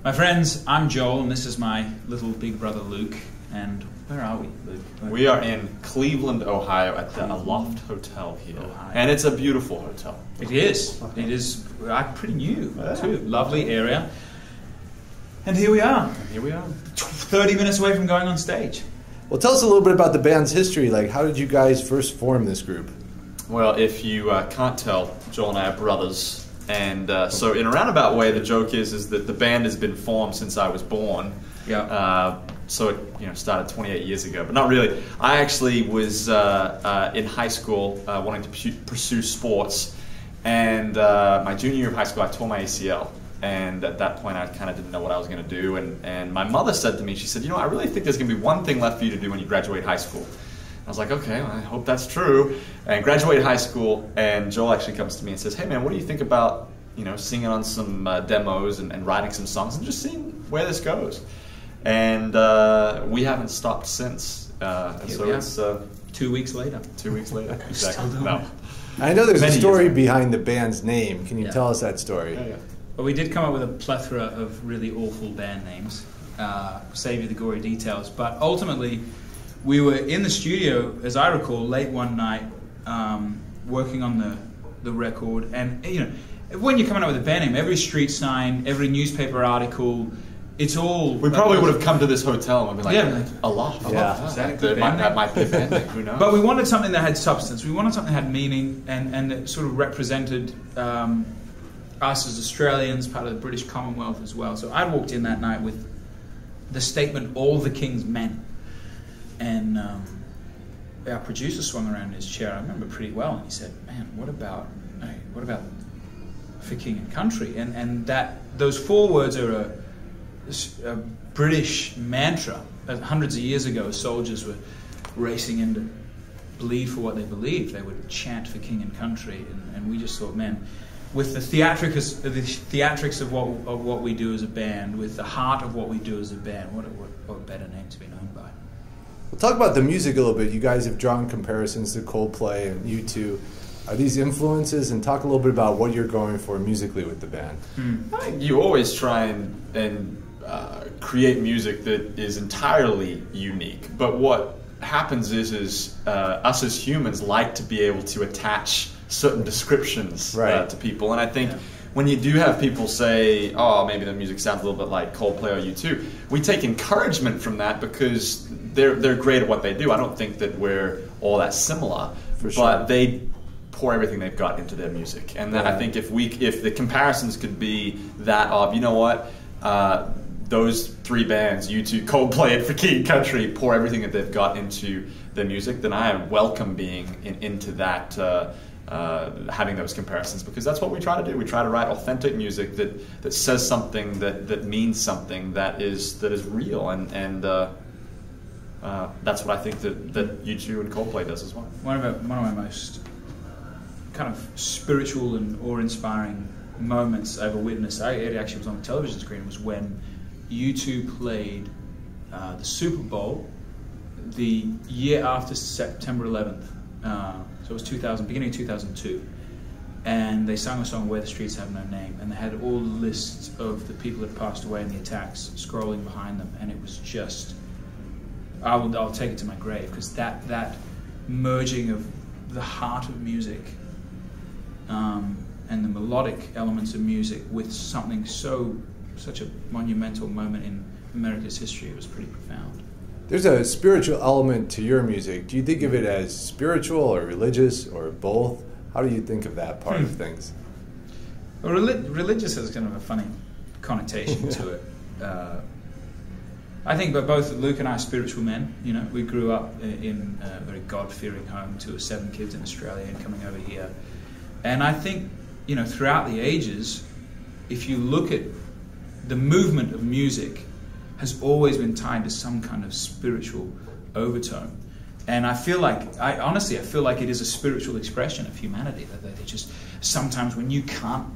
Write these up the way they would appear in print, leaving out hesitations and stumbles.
My friends, I'm Joel, and this is my little big brother Luke. And where are we, Luke? We are in Cleveland, Ohio, at the aLoft Hotel here, and it's a beautiful hotel. It is. It is pretty new too. Lovely area. And here we are. 30 minutes away from going on stage. Well, tell us a little bit about the band's history. Like, how did you guys first form this group? Well, if you can't tell, Joel and I are brothers. And so in a roundabout way, the joke is that the band has been formed since I was born. Yeah. So it started 28 years ago, but not really. I actually was in high school wanting to pursue sports. And my junior year of high school, I tore my ACL. And at that point, I kind of didn't know what I was going to do. And my mother said to me, she said, I really think there's going to be one thing left for you to do when you graduate high school. I was like, okay, well, I hope that's true. And graduated high school, and Joel actually comes to me and says, hey man, what do you think about singing on some demos and writing some songs and just seeing where this goes? And we haven't stopped since. So it's 2 weeks later. 2 weeks later, exactly. Still No. I know there's a story behind the band's name. Can you tell us that story? Yeah. Well, we did come up with a plethora of really awful band names. Save you the gory details. But ultimately, we were in the studio, as I recall, late one night, working on the record. And when you're coming up with a band name, every street sign, every newspaper article, it's all. We probably would have come to this hotel and been like, aLoft. Yeah, exactly. That might be a band name. Who knows? But we wanted something that had substance. We wanted something that had meaning and that sort of represented us as Australians, part of the British Commonwealth as well. So I walked in that night with the statement, "All the King's Men." And our producer swung around in his chair, I remember pretty well, and he said, man, what about For King and Country? And those four words are a British mantra. Hundreds of years ago, soldiers were racing in to bleed for what they believed. They would chant For King and Country, and we just thought, man, with the theatrics of what we do as a band, with the heart of what we do as a band, what a better name to be known by. We'll talk about the music a little bit. You guys have drawn comparisons to Coldplay and U2. Are these influences? And talk a little bit about what you're going for musically with the band. I think you always try and create music that is entirely unique. But what happens is us as humans like to be able to attach certain descriptions to people. And I think when you do have people say, oh, maybe the music sounds a little bit like Coldplay or U2, we take encouragement from that because they're great at what they do. I don't think that we're all that similar, but they pour everything they've got into their music. And I think if the comparisons could be that of, those three bands, U2, Coldplay, and For King and Country, pour everything that they've got into their music, then I welcome being into that, having those comparisons, because that's what we try to do. We try to write authentic music that says something, that means something, that is real, and that's what I think that U2 and Coldplay does as well. One of my most kind of spiritual and awe-inspiring moments I ever witnessed, it actually was on the television screen, was when U2 played the Super Bowl the year after September 11th. So it was beginning of 2002. And they sung a song, Where the Streets Have No Name, and they had all the lists of the people that passed away in the attacks scrolling behind them, and it was just, I'll take it to my grave, because that merging of the heart of music and the melodic elements of music with something such a monumental moment in America's history, it was pretty profound. There's a spiritual element to your music. Do you think of it as spiritual or religious or both? How do you think of that part of things? Well, religious has kind of a funny connotation to it. I think that both Luke and I are spiritual men. We grew up in a very God-fearing home, 2 of 7 kids in Australia, and coming over here. And I think, throughout the ages, if you look at the movement of music, has always been tied to some kind of spiritual overtone. And I feel like it is a spiritual expression of humanity. That they just, sometimes when you can't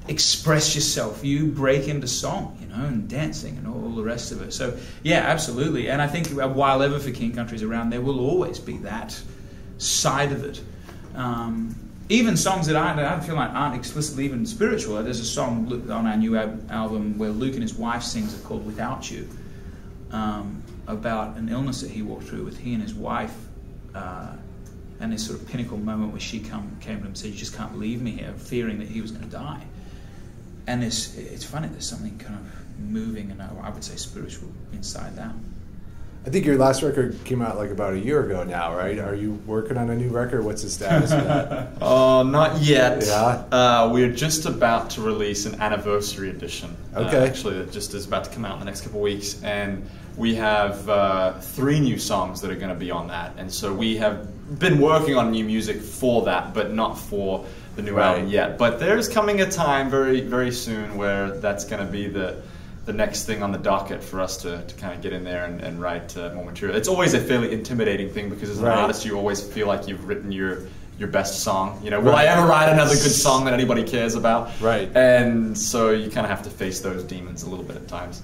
express yourself, you break into song, and dancing and all the rest of it. So, yeah, absolutely. And I think while ever For King Country is around, there will always be that side of it. even songs that I feel like aren't explicitly even spiritual. There's a song on our new album where Luke and his wife sings it called "Without You," about an illness that he walked through with he and his wife, and this sort of pinnacle moment where she came to him and said, "You just can't leave me here," fearing that he was going to die. And it's funny. There's something kind of moving and I would say spiritual inside that. I think your last record came out like about a year ago now, right? Are you working on a new record? What's the status of that? Not yet. Yeah. We're just about to release an anniversary edition. Okay. Actually, it just is about to come out in the next couple of weeks. And we have 3 new songs that are going to be on that. And so we have been working on new music for that, but not for the new album yet. But there's coming a time very, very soon where that's going to be the next thing on the docket for us to kind of get in there and write more material. It's always a fairly intimidating thing because as an artist you always feel like you've written your best song. You know, will I ever write another good song that anybody cares about? Right. And so you kind of have to face those demons a little bit at times.